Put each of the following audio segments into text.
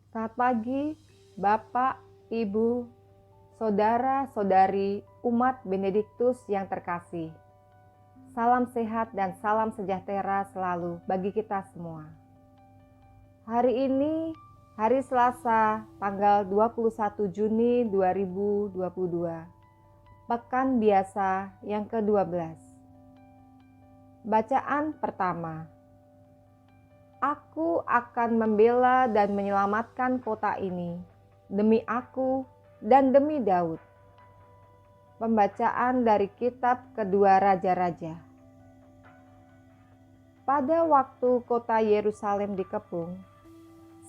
Selamat pagi, Bapak, Ibu, saudara-saudari umat Benediktus yang terkasih. Salam sehat dan salam sejahtera selalu bagi kita semua. Hari ini, hari Selasa, tanggal 21 Juni 2022, Pekan Biasa yang ke-12. Bacaan pertama. Aku akan membela dan menyelamatkan kota ini, demi aku dan demi Daud. Pembacaan dari kitab Kedua Raja-Raja. Pada waktu kota Yerusalem dikepung,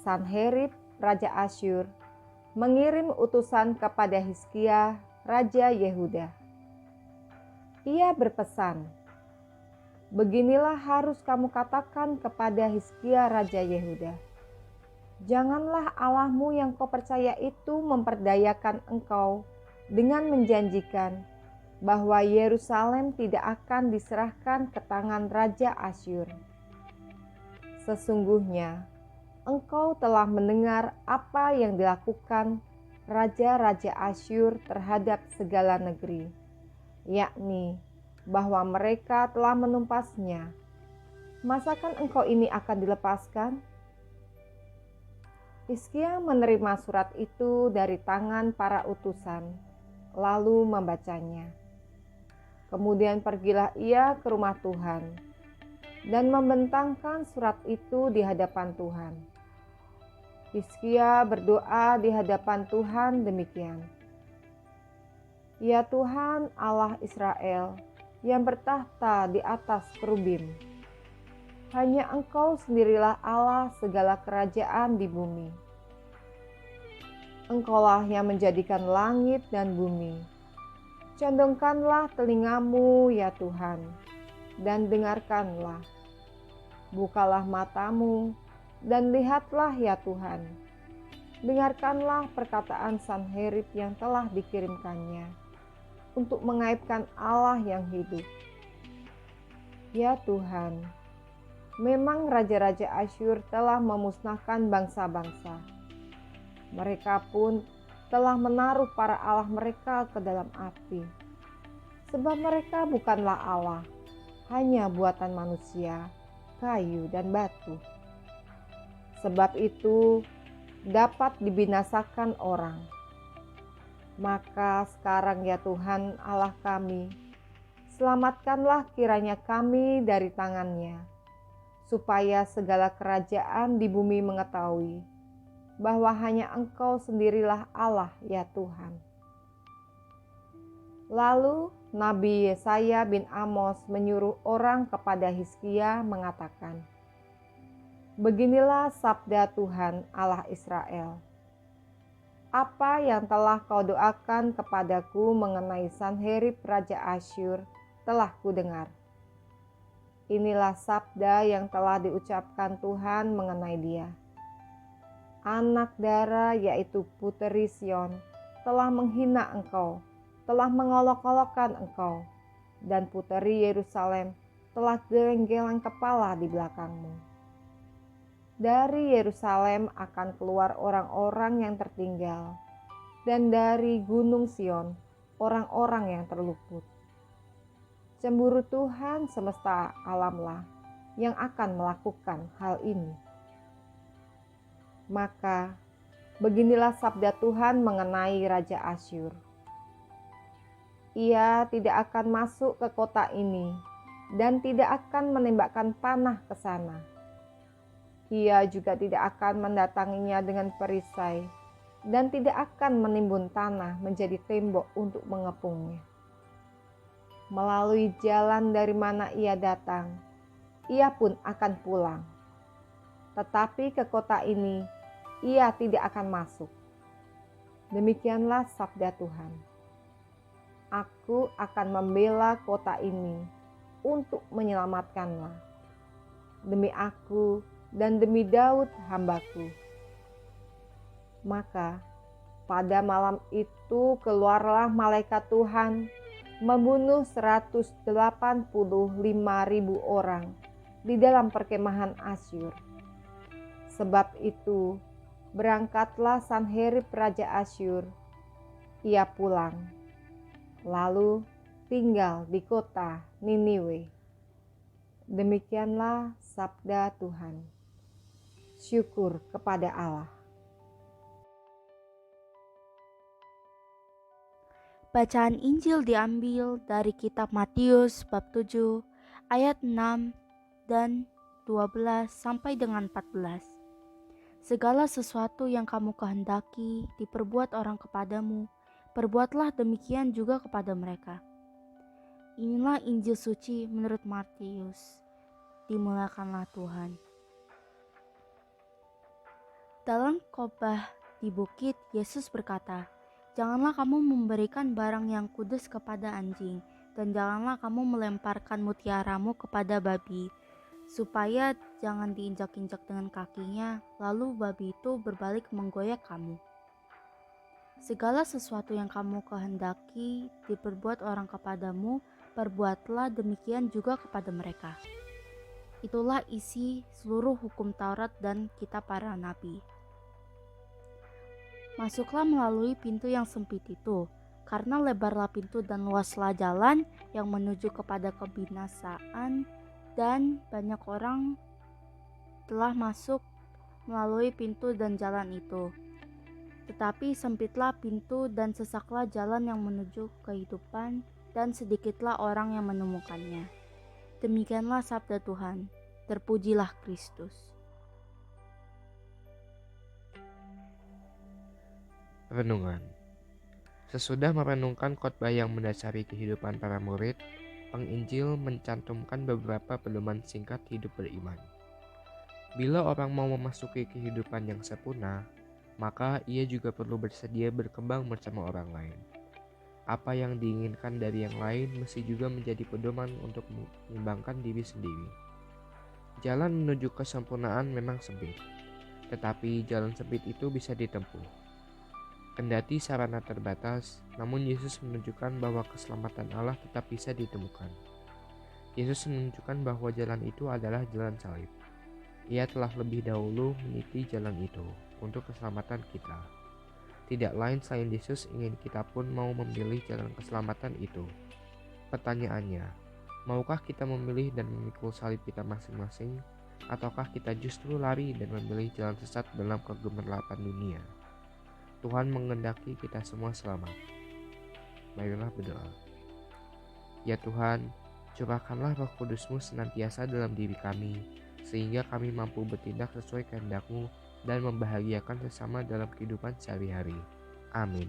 Sanherib, Raja Asyur, mengirim utusan kepada Hizkia, Raja Yehuda. Ia berpesan, "Beginilah harus kamu katakan kepada Hizkia Raja Yehuda. Janganlah Allahmu yang kau percaya itu memperdayakan engkau dengan menjanjikan bahwa Yerusalem tidak akan diserahkan ke tangan Raja Asyur. Sesungguhnya engkau telah mendengar apa yang dilakukan Raja-Raja Asyur terhadap segala negeri, yakni bahwa mereka telah menumpasnya. Masakan engkau ini akan dilepaskan?" Hizkia menerima surat itu dari tangan para utusan, lalu membacanya. Kemudian pergilah ia ke rumah Tuhan dan membentangkan surat itu di hadapan Tuhan. Hizkia berdoa di hadapan Tuhan demikian, "Ya Tuhan Allah Israel, yang bertahta di atas kerubim, hanya Engkau sendirilah Allah segala kerajaan di bumi. Engkaulah yang menjadikan langit dan bumi. Condongkanlah telingamu ya Tuhan, dan dengarkanlah. Bukalah matamu, dan lihatlah ya Tuhan. Dengarkanlah perkataan Sanherib yang telah dikirimkannya untuk mengaibkan Allah yang hidup. Ya Tuhan, memang raja-raja Asyur telah memusnahkan bangsa-bangsa. Mereka pun telah menaruh para allah mereka ke dalam api. Sebab mereka bukanlah Allah, hanya buatan manusia, kayu dan batu. Sebab itu dapat dibinasakan orang. Maka sekarang ya Tuhan Allah kami, selamatkanlah kiranya kami dari tangannya, supaya segala kerajaan di bumi mengetahui bahwa hanya Engkau sendirilah Allah ya Tuhan." Lalu Nabi Yesaya bin Amos menyuruh orang kepada Hizkia mengatakan, "Beginilah sabda Tuhan Allah Israel. Apa yang telah kau doakan kepadaku mengenai Sanherib Raja Asyur telah kudengar. Inilah sabda yang telah diucapkan Tuhan mengenai dia. Anak dara yaitu puteri Sion telah menghina engkau, telah mengolok-olokkan engkau, dan puteri Yerusalem telah geleng-geleng kepala di belakangmu. Dari Yerusalem akan keluar orang-orang yang tertinggal, dan dari Gunung Sion orang-orang yang terluput. Cemburu Tuhan semesta alamlah yang akan melakukan hal ini. Maka beginilah sabda Tuhan mengenai Raja Asyur. Ia tidak akan masuk ke kota ini dan tidak akan menembakkan panah ke sana. Ia juga tidak akan mendatanginya dengan perisai dan tidak akan menimbun tanah menjadi tembok untuk mengepungnya. Melalui jalan dari mana ia datang, ia pun akan pulang. Tetapi ke kota ini ia tidak akan masuk." Demikianlah sabda Tuhan. "Aku akan membela kota ini untuk menyelamatkanlah, demi aku dan demi Daud hambaku." Maka pada malam itu keluarlah malaikat Tuhan membunuh 185.000 orang di dalam perkemahan Asyur. Sebab itu berangkatlah Sanherib Raja Asyur. Ia pulang, lalu tinggal di kota Niniwe. Demikianlah sabda Tuhan. Syukur kepada Allah. Bacaan Injil diambil dari kitab Matius bab 7 ayat 6 dan 12 sampai dengan 14. Segala sesuatu yang kamu kehendaki diperbuat orang kepadamu, perbuatlah demikian juga kepada mereka. Inilah Injil suci menurut Matius. Dimuliakanlah Tuhan. Dalam khotbah di bukit, Yesus berkata, "Janganlah kamu memberikan barang yang kudus kepada anjing, dan janganlah kamu melemparkan mutiaramu kepada babi, supaya jangan diinjak-injak dengan kakinya, lalu babi itu berbalik menggoyak kamu. Segala sesuatu yang kamu kehendaki diperbuat orang kepadamu, perbuatlah demikian juga kepada mereka." Itulah isi seluruh hukum Taurat dan kitab para nabi. Masuklah melalui pintu yang sempit itu, karena lebarlah pintu dan luaslah jalan yang menuju kepada kebinasaan, dan banyak orang telah masuk melalui pintu dan jalan itu. Tetapi sempitlah pintu dan sesaklah jalan yang menuju kehidupan, dan sedikitlah orang yang menemukannya. Demikianlah sabda Tuhan. Terpujilah Kristus. Renungan. Sesudah merenungkan khotbah yang mendasari kehidupan para murid, penginjil mencantumkan beberapa pedoman singkat hidup beriman. Bila orang mau memasuki kehidupan yang sempurna, maka ia juga perlu bersedia berkembang bersama orang lain. Apa yang diinginkan dari yang lain mesti juga menjadi pedoman untuk mengembangkan diri sendiri. Jalan menuju kesempurnaan memang sempit, tetapi jalan sempit itu bisa ditempuh. Kendati sarana terbatas, namun Yesus menunjukkan bahwa keselamatan Allah tetap bisa ditemukan. Yesus menunjukkan bahwa jalan itu adalah jalan salib. Ia telah lebih dahulu meniti jalan itu untuk keselamatan kita. Tidak lain selain Yesus ingin kita pun mau memilih jalan keselamatan itu. Pertanyaannya, maukah kita memilih dan memikul salib kita masing-masing, ataukah kita justru lari dan memilih jalan sesat dalam kegemilapan dunia? Tuhan menghendaki kita semua selamat. Marilah berdoa. Ya Tuhan, curahkanlah Roh Kudus-Mu senantiasa dalam diri kami, sehingga kami mampu bertindak sesuai kehendak-Mu dan membahagiakan sesama dalam kehidupan sehari-hari. Amin.